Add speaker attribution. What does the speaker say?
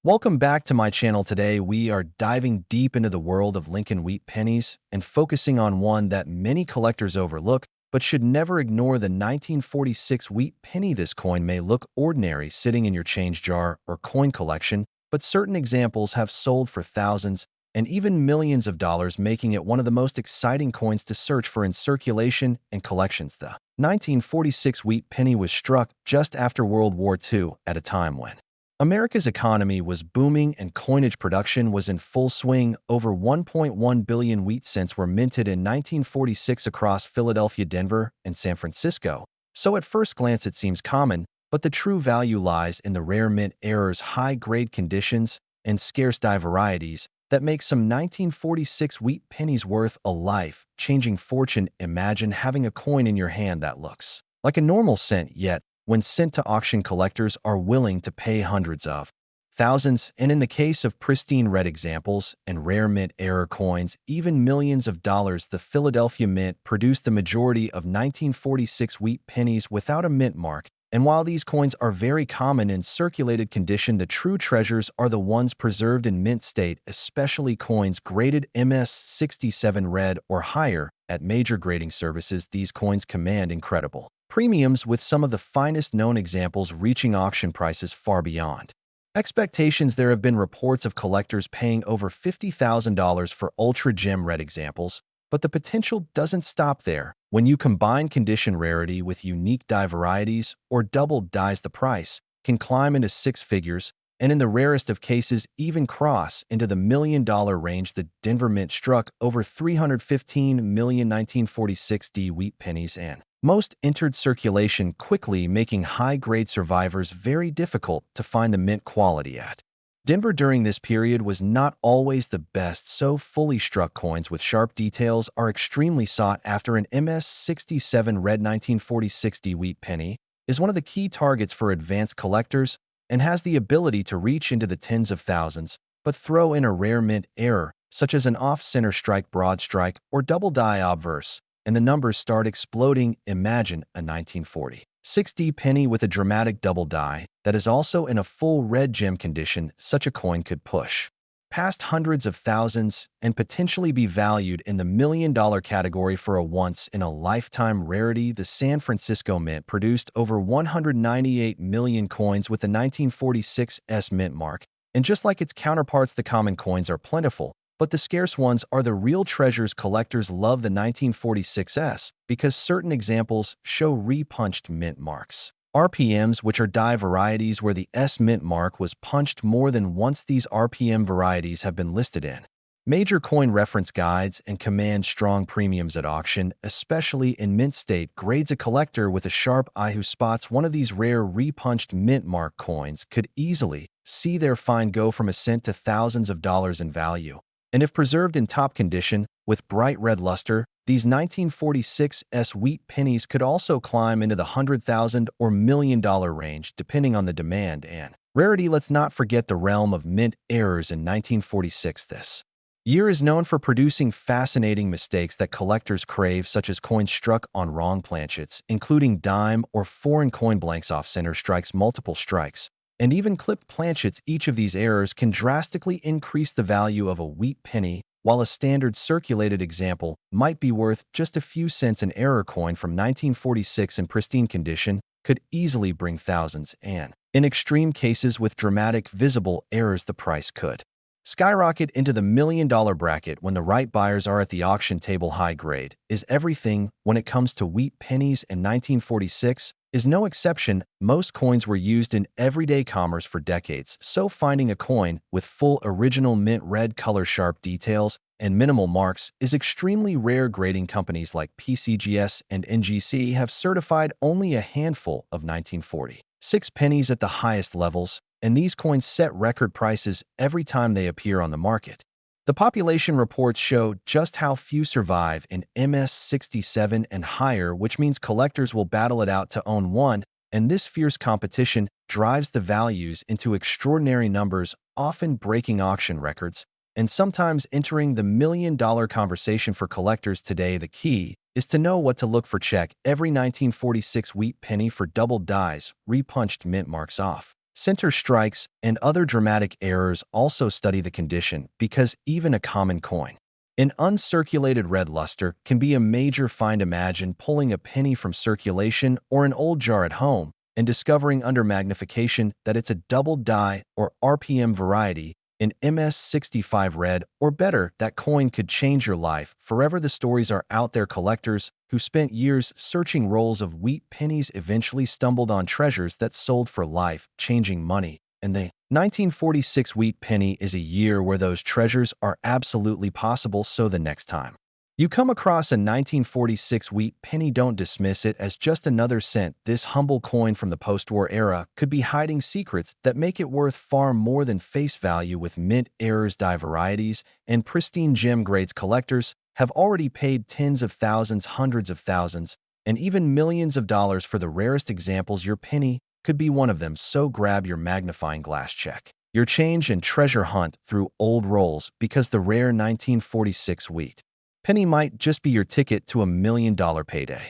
Speaker 1: Welcome back to my channel. Today, we are diving deep into the world of Lincoln wheat pennies and focusing on one that many collectors overlook, but should never ignore: the 1946 wheat penny. This coin may look ordinary sitting in your change jar or coin collection, but certain examples have sold for thousands and even millions of dollars, making it one of the most exciting coins to search for in circulation and collections. The 1946 wheat penny was struck just after World War II, at a time when America's economy was booming and coinage production was in full swing. Over 1.1 billion wheat cents were minted in 1946 across Philadelphia, Denver, and San Francisco. So at first glance it seems common, but the true value lies in the rare mint errors, high-grade conditions, and scarce die varieties that make some 1946 wheat pennies worth a life-changing fortune. Imagine having a coin in your hand that looks like a normal cent, yet when sent to auction, collectors are willing to pay hundreds of thousands, and in the case of pristine red examples and rare mint error coins, even millions of dollars. The Philadelphia Mint produced the majority of 1946 wheat pennies without a mint mark, and while these coins are very common in circulated condition, the true treasures are the ones preserved in mint state, especially coins graded MS-67 red or higher. At major grading services, these coins command incredible premiums, with some of the finest known examples reaching auction prices far beyond expectations. There have been reports of collectors paying over $50,000 for ultra gem red examples, but the potential doesn't stop there. When you combine condition rarity with unique die varieties or double dies, the price can climb into six figures, and in the rarest of cases even cross into the million-dollar range. The Denver Mint struck over 315 million 1946 D wheat pennies, and most entered circulation quickly, making high-grade survivors very difficult to find. The mint quality at Denver during this period was not always the best, so fully struck coins with sharp details are extremely sought after. An MS-67 red 1946 D wheat penny is one of the key targets for advanced collectors and has the ability to reach into the tens of thousands. But throw in a rare mint error, such as an off-center strike, broad strike, or double die obverse, and the numbers start exploding. Imagine a 1946 D penny with a dramatic double die that is also in a full red gem condition. Such a coin could push past hundreds of thousands and potentially be valued in the million-dollar category for a once-in-a-lifetime rarity. The San Francisco Mint produced over 198 million coins with the 1946 S mint mark, and just like its counterparts, the common coins are plentiful, but the scarce ones are the real treasures. Collectors love the 1946 S because certain examples show repunched mint marks, RPMs, which are die varieties where the S mint mark was punched more than once. These RPM varieties have been listed in major coin reference guides and command strong premiums at auction, especially in mint state grades. A collector with a sharp eye who spots one of these rare repunched mint mark coins could easily see their find go from a cent to thousands of dollars in value. And if preserved in top condition with bright red luster, these 1946 S wheat pennies could also climb into the $100,000 or million-dollar range, depending on the demand and rarity. Let's not forget the realm of mint errors in 1946. This year is known for producing fascinating mistakes that collectors crave, such as coins struck on wrong planchets, including dime or foreign coin blanks, off-center strikes, multiple strikes, and even clipped planchets. Each of these errors can drastically increase the value of a wheat penny. While a standard circulated example might be worth just a few cents, an error coin from 1946 in pristine condition could easily bring thousands, and in extreme cases with dramatic visible errors, the price could skyrocket into the million-dollar bracket when the right buyers are at the auction table. High grade is everything when it comes to wheat pennies, and 1946 is no exception. Most coins were used in everyday commerce for decades, so finding a coin with full original mint red color, sharp details, and minimal marks is extremely rare. Grading companies like PCGS and NGC have certified only a handful of 1946 pennies at the highest levels, and these coins set record prices every time they appear on the market. The population reports show just how few survive in MS-67 and higher, which means collectors will battle it out to own one, and this fierce competition drives the values into extraordinary numbers, often breaking auction records and sometimes entering the million-dollar conversation. For collectors today, the key is to know what to look for. Check every 1946 wheat penny for double dies, repunched mint marks, off center strikes, and other dramatic errors also study the condition because even a common coin, an uncirculated red luster, can be a major find. Imagine pulling a penny from circulation or an old jar at home and discovering under magnification that it's a double die or RPM variety, an MS-65 red, or better, that coin could change your life forever. The stories are out there. Collectors who spent years searching rolls of wheat pennies eventually stumbled on treasures that sold for life-changing money. And the 1946 wheat penny is a year where those treasures are absolutely possible. So the next time you come across a 1946 wheat penny, don't dismiss it as just another cent. This humble coin from the post-war era could be hiding secrets that make it worth far more than face value. With mint errors, die varieties, and pristine gem grades, collectors have already paid tens of thousands, hundreds of thousands, and even millions of dollars for the rarest examples. Your penny could be one of them, so grab your magnifying glass, check your change, and treasure hunt through old rolls, because the rare 1946 wheat penny might just be your ticket to $1 million payday.